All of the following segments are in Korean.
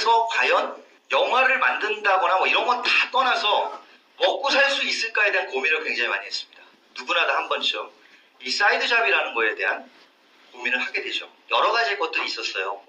여기에서 과연 영화를 만든다거나 뭐 이런 건 다 떠나서 먹고 살 수 있을까에 대한 고민을 굉장히 많이 했습니다. 누구나 다 한 번쯤 이 사이드 잡이라는 거에 대한 고민을 하게 되죠. 여러 가지 것들이 있었어요.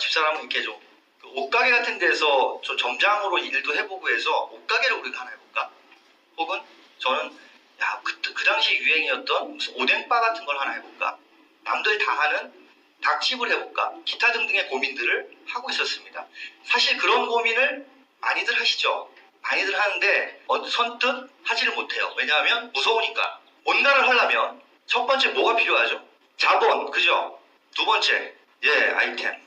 집사람은 이렇게 좀 옷가게 같은 데서 좀 점장으로 일도 해보고 해서 옷가게를 우리가 하나 해볼까? 혹은 저는 그 당시 유행이었던 무슨 오뎅바 같은 걸 하나 해볼까? 남들이 다 하는 닭집을 해볼까? 기타 등등의 고민들을 하고 있었습니다. 사실 그런 고민을 많이들 하시죠. 많이들 하는데 선뜻 하지를 못해요. 왜냐하면 무서우니까. 뭔가를 하려면 첫 번째 뭐가 필요하죠? 자본, 그죠? 두 번째, 아이템.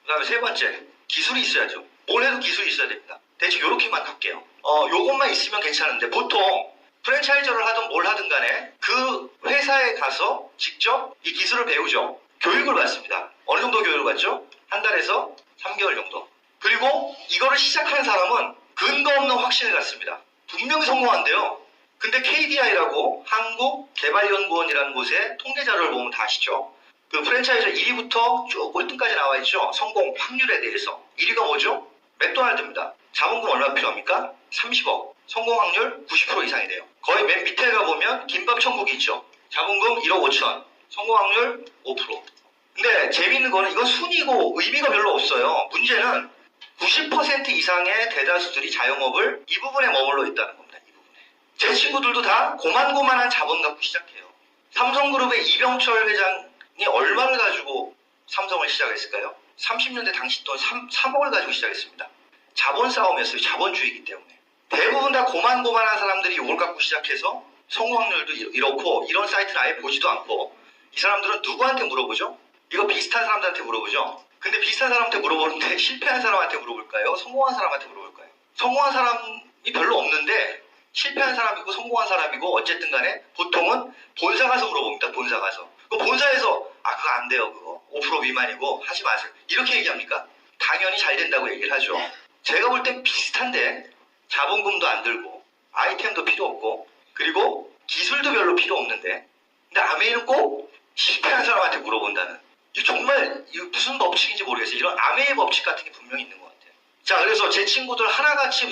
그 다음에 세 번째, 기술이 있어야죠. 뭘 해도 기술이 있어야 됩니다. 대충 요렇게만 할게요. 요것만 있으면 괜찮은데 보통 프랜차이저를 하든 뭘 하든 간에 그 회사에 가서 직접 이 기술을 배우죠. 교육을 받습니다. 어느 정도 교육을 받죠? 한 달에서 3개월 정도. 그리고 이거를 시작하는 사람은 근거 없는 확신을 갖습니다. 분명히 성공한대요. 근데 KDI라고 한국개발연구원이라는 곳의 통계 자료를 보면 다 아시죠? 그 프랜차이저 1위부터 쭉 꼴등까지 나와 있죠. 성공 확률에 대해서. 1위가 뭐죠? 맥도날드입니다. 자본금 얼마 필요합니까? 30억. 성공 확률 90% 이상이 돼요. 거의 맨 밑에 가보면 김밥 천국이 있죠. 자본금 1억 5천. 성공 확률 5%. 근데 재밌는 거는 이건 순위고 의미가 별로 없어요. 문제는 90% 이상의 대다수들이 자영업을 이 부분에 머물러 있다는 겁니다. 이 부분에. 제 친구들도 다 고만고만한 자본 갖고 시작해요. 삼성그룹의 이병철 회장이 얼마를 가지고 삼성을 시작했을까요? 30년대 당시 돈 3억을 가지고 시작했습니다. 자본 싸움이었어요. 자본주의이기 때문에. 대부분 다 고만고만한 사람들이 이걸 갖고 시작해서 성공 확률도 이렇고 이런 사이트를 아예 보지도 않고 이 사람들은 누구한테 물어보죠? 이거 비슷한 사람들한테 물어보죠? 근데 비슷한 사람한테 물어보는데 실패한 사람한테 물어볼까요? 성공한 사람한테 물어볼까요? 성공한 사람이 별로 없는데 실패한 사람이고 성공한 사람이고 어쨌든 간에 보통은 본사 가서 물어봅니다. 본사 가서. 그 본사에서 그거 안 돼요. 그거 5% 미만이고 하지 마세요. 이렇게 얘기합니까? 당연히 잘 된다고 얘기를 하죠. 제가 볼 땐 비슷한데 자본금도 안 들고 아이템도 필요 없고 그리고 기술도 별로 필요 없는데 근데 아메이는 꼭 실패한 사람한테 물어본다는 이거 정말 이거 무슨 법칙인지 모르겠어요. 이런 아메이 법칙 같은 게 분명히 있는 것 같아요. 자, 그래서 제 친구들 하나같이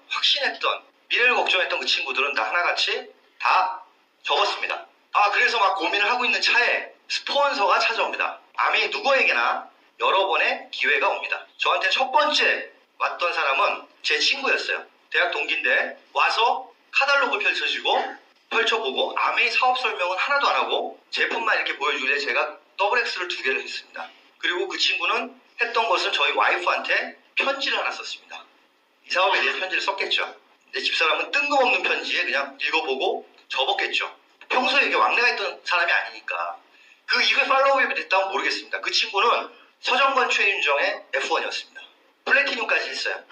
확신했던 미래를 걱정했던 그 친구들은 다 하나같이 다 적었습니다. 그래서 막 고민을 하고 있는 차에 스폰서가 찾아옵니다. 아메이 누구에게나 여러 번의 기회가 옵니다. 저한테 첫 번째 왔던 사람은 제 친구였어요. 대학 동기인데 와서 카탈로그를 펼쳐보고 아메이 사업 설명은 하나도 안 하고 제품만 이렇게 보여주길래 제가 XX를 2개를 했습니다. 그리고 그 친구는 했던 것은 저희 와이프한테 편지를 하나 썼습니다. 이 사업에 대해서 편지를 썼겠죠. 근데 집사람은 뜬금없는 편지에 그냥 읽어보고 접었겠죠. 평소에 이게 왕래가 있던 사람이 아니니까. 그 이후에 팔로우업이 됐다면 모르겠습니다. 그 친구는 서정관 최윤정의 F1이었습니다. 플래티늄까지 했어요.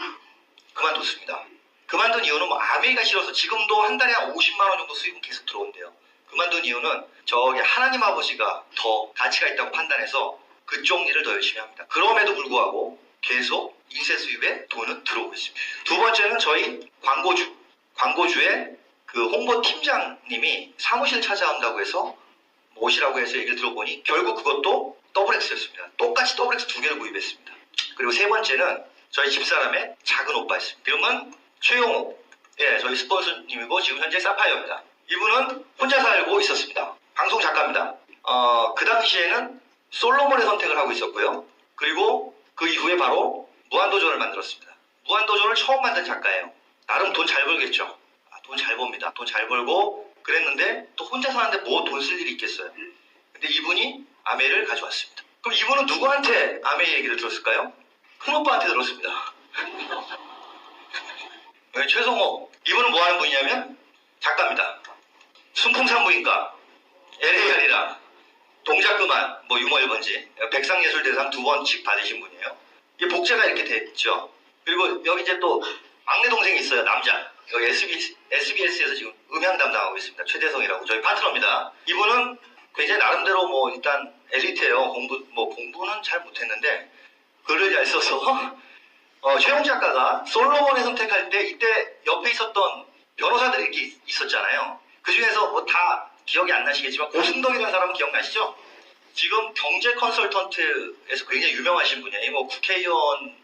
그만뒀습니다. 그만둔 이유는 아메이가 싫어서 지금도 한 달에 한 50만 원 정도 수입은 계속 들어온대요. 그만둔 이유는 저기 하나님 아버지가 더 가치가 있다고 판단해서 그쪽 일을 더 열심히 합니다. 그럼에도 불구하고 계속 인쇄 수입에 돈은 들어오고 있습니다. 두 번째는 저희 광고주의 그 홍보 팀장님이 사무실 찾아온다고 해서 오시라고 해서 얘기를 들어보니 결국 그것도 XX였습니다. 똑같이 XX 2개를 구입했습니다. 그리고 세 번째는 저희 집사람의 작은 오빠였습니다. 이름은 최용호. 저희 스폰서님이고 지금 현재 사파이어입니다. 이분은 혼자 살고 있었습니다. 방송 작가입니다. 그 당시에는 솔로몬의 선택을 하고 있었고요. 그리고 그 이후에 바로 무한도전을 만들었습니다. 무한도전을 처음 만든 작가예요. 나름 돈 잘 벌겠죠. 돈 잘 법니다. 돈 잘 벌고 그랬는데 또 혼자 사는데 뭐 돈 쓸 일이 있겠어요. 근데 이분이 아메이를 가져왔습니다. 그럼 이분은 누구한테 아메이 얘기를 들었을까요? 큰오빠한테 들었습니다. 최성호. 이분은 뭐 하는 분이냐면 작가입니다. 순풍산부인과, LA 아니라 동작 그만, 유머 1번지, 백상예술대상 2번씩 받으신 분이에요. 이게 복제가 이렇게 돼 있죠. 그리고 여기 이제 또 막내 동생이 있어요. 남자. 여기 SBS에서 지금 음향 담당하고 있습니다. 최대성이라고 저희 파트너입니다. 이분은 굉장히 나름대로 일단 엘리트예요. 공부는 잘 못했는데 글을 잘 써서 최용 작가가 솔로몬을 선택할 때 이때 옆에 있었던 변호사들이 이렇게 있었잖아요. 그 중에서 다 기억이 안 나시겠지만 고승덕이라는 사람은 기억나시죠? 지금 경제 컨설턴트에서 굉장히 유명하신 분이에요. 뭐 국회의원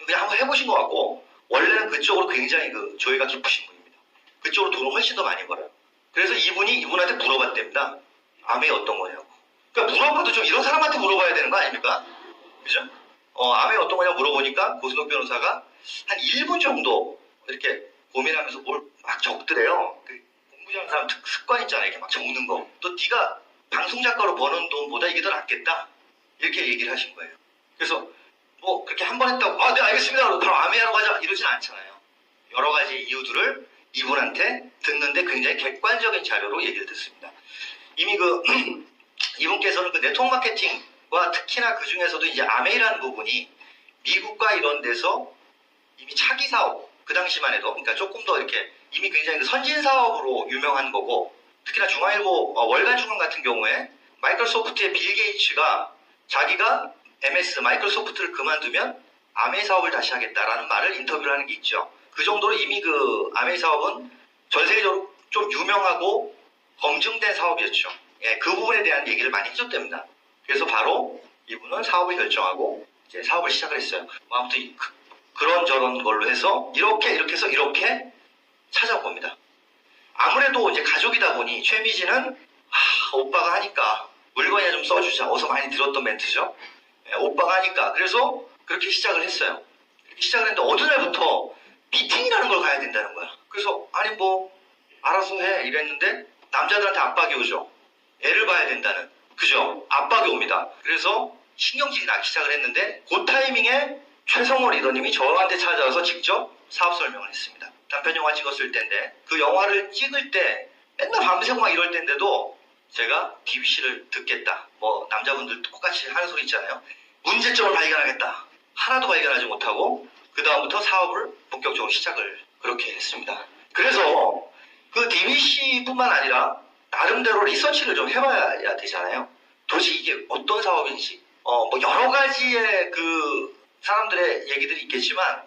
그냥 한번 해보신 것 같고 원래는 그쪽으로 굉장히 그 조예가 깊으신 분입니다. 그쪽으로 돈을 훨씬 더 많이 벌어요. 그래서 이분이 이분한테 물어봤답니다. 암이 어떤 거냐고. 그러니까 물어봐도 좀 이런 사람한테 물어봐야 되는 거 아닙니까? 그죠? 암이 어떤 거냐고 물어보니까 고순옥 변호사가 한 1분 정도 이렇게 고민하면서 뭘 막 적더래요. 그 공부 잘하는 사람 습관 있잖아요. 이렇게 막 적는 거. 또 네가 방송 작가로 버는 돈보다 이게 더 낫겠다. 이렇게 얘기를 하신 거예요. 그래서 뭐 그렇게 한 번 했다고 네 알겠습니다. 그러고 바로 암회하러 가자 이러진 않잖아요. 여러 가지 이유들을 이분한테 듣는데 굉장히 객관적인 자료로 얘기를 듣습니다. 이미 이분께서는 그 네트워크 마케팅과 특히나 그 중에서도 이제 아메이라는 부분이 미국과 이런 데서 이미 차기 사업, 그 당시만 해도, 그러니까 조금 더 이렇게 이미 굉장히 그 선진 사업으로 유명한 거고, 특히나 중앙일보 월간 중앙 같은 경우에 마이크로소프트의 빌 게이츠가 자기가 MS 마이크로소프트를 그만두면 아메이 사업을 다시 하겠다라는 말을 인터뷰를 하는 게 있죠. 그 정도로 이미 그 아메이 사업은 전 세계적으로 좀 유명하고 검증된 사업이었죠. 예, 그 부분에 대한 얘기를 많이 해줬답니다. 그래서 바로 이분은 사업을 결정하고 이제 사업을 시작을 했어요. 아무튼 그런 저런 걸로 해서 이렇게 해서 이렇게 찾아봅니다. 아무래도 이제 가족이다 보니 최미진은 오빠가 하니까 물건이나 좀 써주자. 어서 많이 들었던 멘트죠. 예, 오빠가 하니까 그래서 그렇게 시작을 했어요. 이렇게 시작을 했는데 어느 날부터 미팅이라는 걸 가야 된다는 거야. 그래서 아니 뭐 알아서 해 이랬는데 남자들한테 압박이 오죠. 애를 봐야 된다는. 그죠? 압박이 옵니다. 그래서 신경질이 나기 시작을 했는데 그 타이밍에 최성호 리더님이 저한테 찾아와서 직접 사업 설명을 했습니다. 단편 영화 찍었을 때인데 그 영화를 찍을 때 맨날 밤새고 막 이럴 때인데도 제가 DBC를 듣겠다. 뭐 남자분들 똑같이 하는 소리 있잖아요. 문제점을 발견하겠다. 하나도 발견하지 못하고 그 다음부터 사업을 본격적으로 시작을 그렇게 했습니다. 그래서 그 DBC뿐만 아니라 나름대로 리서치를 좀 해봐야 되잖아요. 도대체 이게 어떤 사업인지 뭐 여러 가지의 그 사람들의 얘기들이 있겠지만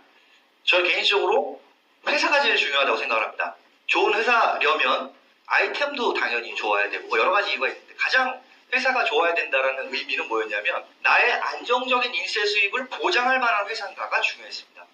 저 개인적으로 회사가 제일 중요하다고 생각을 합니다. 좋은 회사려면 아이템도 당연히 좋아야 되고 뭐 여러 가지 이유가 있는데 가장 회사가 좋아야 된다는 의미는 뭐였냐면 나의 안정적인 인세 수입을 보장할 만한 회사인가가 중요했습니다.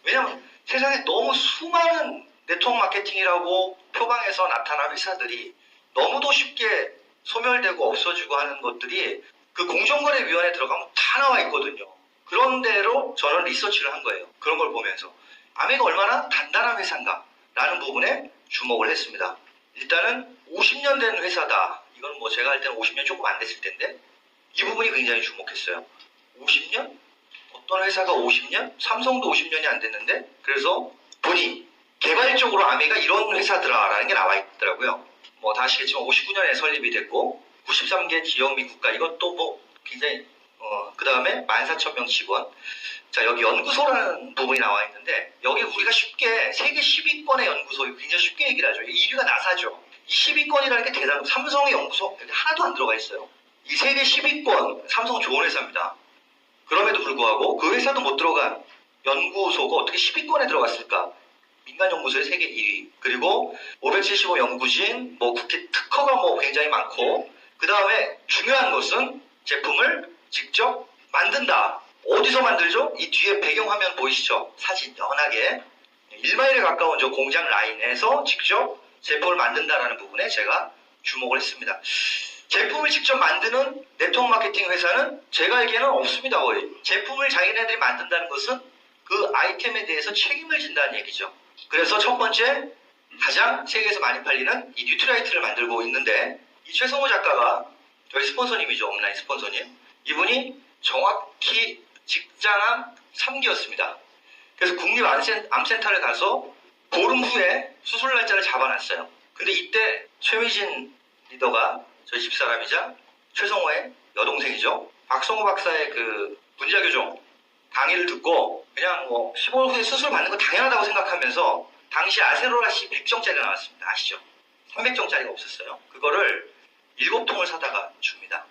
왜냐하면 세상에 너무 수많은 네트워크 마케팅이라고 표방해서 나타난 회사들이 너무도 쉽게 소멸되고 없어지고 하는 것들이 그 공정거래위원회에 들어가면 다 나와 있거든요. 그런 대로 저는 리서치를 한 거예요. 그런 걸 보면서 아메가 얼마나 단단한 회사인가 라는 부분에 주목을 했습니다. 일단은 50년 된 회사다. 이건 뭐 제가 할 때는 50년 조금 안 됐을 텐데 이 부분이 굉장히 주목했어요. 50년? 어떤 회사가 50년? 삼성도 50년이 안 됐는데 그래서 보니 개발적으로 아메가 이런 회사더라라는 게 나와 있더라고요. 뭐 다 아시겠지만 59년에 설립이 됐고 93개 지역 미 국가 이것도 뭐 굉장히 그 다음에 14,000명 직원. 자 여기 연구소라는 부분이 나와 있는데 여기 우리가 쉽게 세계 10위권의 연구소 굉장히 쉽게 얘기를 하죠. 1위가 나사죠. 이 10위권이라는 게 대단한 삼성의 연구소 하나도 안 들어가 있어요. 이 세계 10위권 삼성 좋은 회사입니다. 그럼에도 불구하고 그 회사도 못 들어간 연구소가 어떻게 10위권에 들어갔을까? 민간 연구소의 세계 1위. 그리고 575 연구진, 뭐 국회 특허가 뭐 굉장히 많고 그 다음에 중요한 것은 제품을 직접 만든다. 어디서 만들죠? 이 뒤에 배경화면 보이시죠? 사진 연하게 1마일에 가까운 저 공장 라인에서 직접 제품을 만든다라는 부분에 제가 주목을 했습니다. 제품을 직접 만드는 네트워크 마케팅 회사는 제가 알기에는 없습니다. 거의. 제품을 자기네들이 만든다는 것은 그 아이템에 대해서 책임을 진다는 얘기죠. 그래서 첫 번째 가장 세계에서 많이 팔리는 이 뉴트라이트를 만들고 있는데 이 최성호 작가가 저희 스폰서님이죠. 온라인 스폰서님. 이분이 정확히 직장암 3기였습니다. 그래서 국립암센터를 가서 보름 후에 수술 날짜를 잡아놨어요. 근데 이때 최미진 리더가 저희 집사람이자 최성호의 여동생이죠. 박성호 박사의 그 분자교정 강의를 듣고 그냥 뭐 15일 후에 수술 받는 거 당연하다고 생각하면서 당시 아세로라시 100정짜리 나왔습니다. 아시죠? 300정짜리가 없었어요. 그거를 7통을 사다가 줍니다.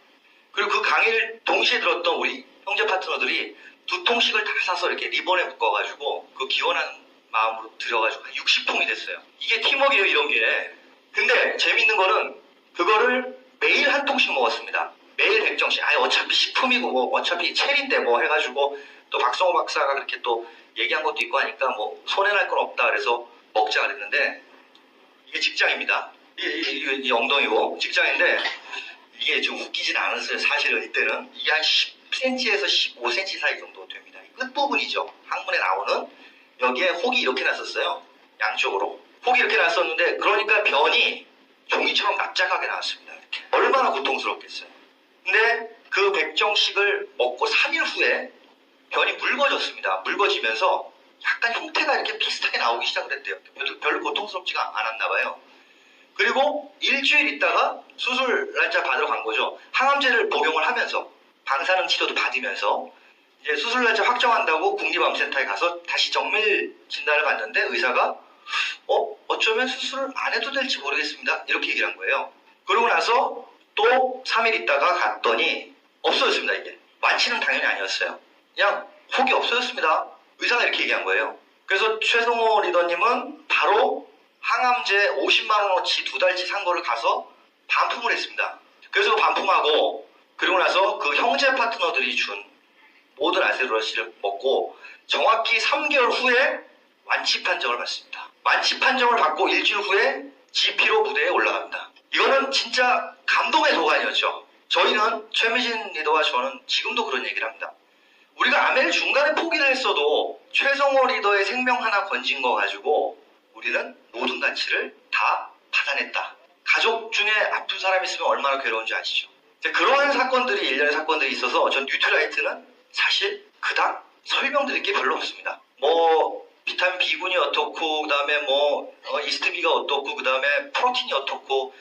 그리고 그 강의를 동시에 들었던 우리 형제 파트너들이 2통씩을 다 사서 이렇게 리본에 묶어가지고 그 기원하는 마음으로 들여가지고 한 60통이 됐어요. 이게 팀워크예요, 이런 게. 근데 재밌는 거는 그거를 매일 한 통씩 먹었습니다. 매일 백정식, 어차피 식품이고 뭐 어차피 체리인데 뭐 해가지고 또 박성호 박사가 그렇게 또 얘기한 것도 있고 하니까 뭐 손해날 건 없다 그래서 먹자 그랬는데 이게 직장입니다. 이 엉덩이고 직장인데 이게 좀 웃기진 않았어요. 사실은 이때는 이게 한 10cm에서 15cm 사이 정도 됩니다. 이 끝부분이죠. 항문에 나오는 여기에 혹이 이렇게 났었어요. 양쪽으로 혹이 이렇게 났었는데 그러니까 변이 종이처럼 납작하게 나왔습니다. 이렇게. 얼마나 고통스럽겠어요. 근데 그 백정식을 먹고 3일 후에 변이 묽어졌습니다. 묽어지면서 약간 형태가 이렇게 비슷하게 나오기 시작을 했대요. 별로 고통스럽지가 않았나 봐요. 그리고 일주일 있다가 수술 날짜 받으러 간 거죠. 항암제를 복용을 하면서 방사능 치료도 받으면서 이제 수술 날짜 확정한다고 국립암센터에 가서 다시 정밀 진단을 받는데 의사가 어쩌면 수술을 안 해도 될지 모르겠습니다. 이렇게 얘기를 한 거예요. 그러고 나서 또 3일 있다가 갔더니 없어졌습니다. 이게 완치는 당연히 아니었어요. 그냥 혹이 없어졌습니다. 의사가 이렇게 얘기한 거예요. 그래서 최성호 리더님은 바로 항암제 50만원어치 2달치 산 거를 가서 반품을 했습니다. 그래서 반품하고 그리고 나서 그 형제 파트너들이 준 모든 아세로라시를 먹고 정확히 3개월 후에 완치 판정을 받습니다. 완치 판정을 받고 일주일 후에 GP로 무대에 올라갑니다. 이거는 진짜 감동의 도가니였죠. 저희는 최미진 리더와 저는 지금도 그런 얘기를 합니다. 우리가 아메를 중간에 포기를 했어도 최성호 리더의 생명 하나 건진 거 가지고 우리는 모든 가치를 다 받아냈다. 가족 중에 아픈 사람이 있으면 얼마나 괴로운지 아시죠? 그러한 사건들이 일련의 사건들이 있어서 전 뉴트라이트는 사실 그닥 설명드릴 게 별로 없습니다. 뭐 비타민 B군이 어떻고 그 다음에 뭐 이스트비가 어떻고 그 다음에 프로틴이 어떻고